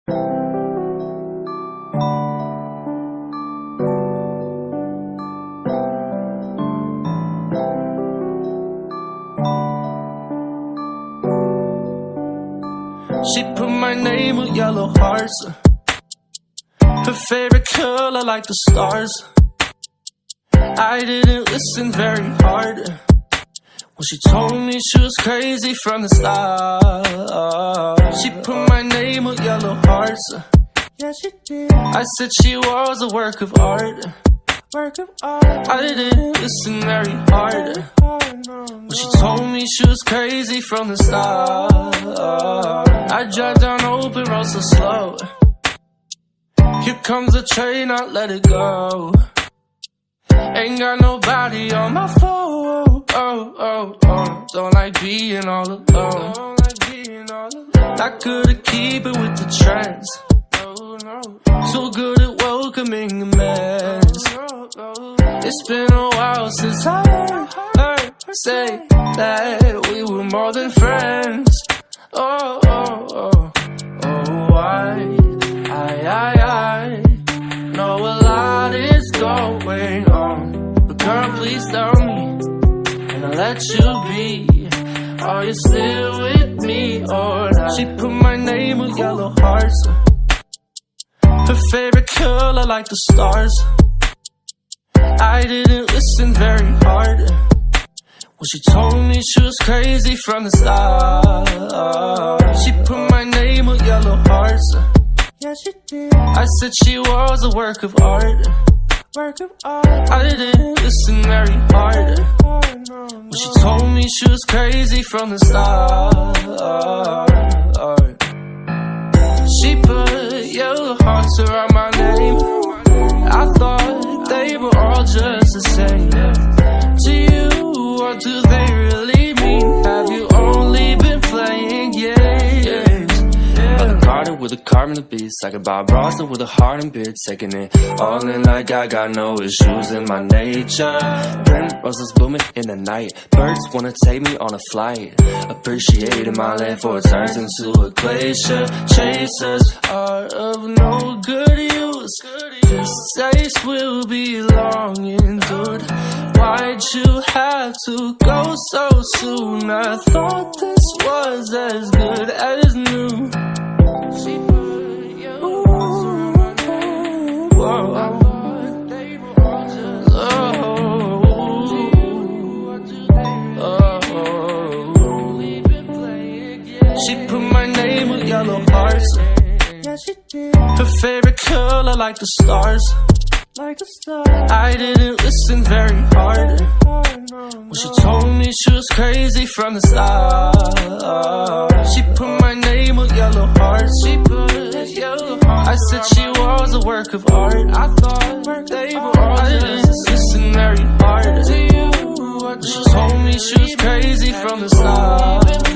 She put my name with yellow hearts. Her favorite color like the stars. I didn't listen very hard when she told me she was crazy from the start. She put my name with yellow hearts. Yeah, she did. I said she was a work of art. I didn't listen very hard when she told me she was crazy from the start. I drive down open road so slow. Here comes a train, I let it go. Ain't got nobody on my phone. Don't like being all alone. Not good at keeping with the trends. So good at welcoming a mess. It's been a while since I heard her say that we were more than friends. I know a lot is going on, but girl, please tell me, and I'll let you be. Are you still with me or not? She put my name with yellow hearts. Her favorite color like the stars. I didn't listen very hard when she told me she was crazy from the start. She put my name with yellow hearts. Yeah, she did. I said she was a work of art. I didn't listen very hard when she told me she was crazy from the start. She put yellow hearts around my name. I thought they were all just the same. To you, what do they really mean? Have you only been playing games? Like a garden with a carbon of beats, like a Bob Ross with a heart and beard, taking it all in like I got no issues in my nature. Print roses blooming in the night, birds wanna take me on a flight. Appreciating my land for it turns into a glacier. Chasers are of no good use. This taste will be long endured. Why'd you have to go so soon? I thought this was as good as new. She put my name with yellow hearts. Her favorite color like the stars. I didn't listen very hard when she told me she was crazy from the start. She put my name with yellow hearts. I said she was a work of art. I thought they were all I didn't listen very hard when she told me she was crazy from the start.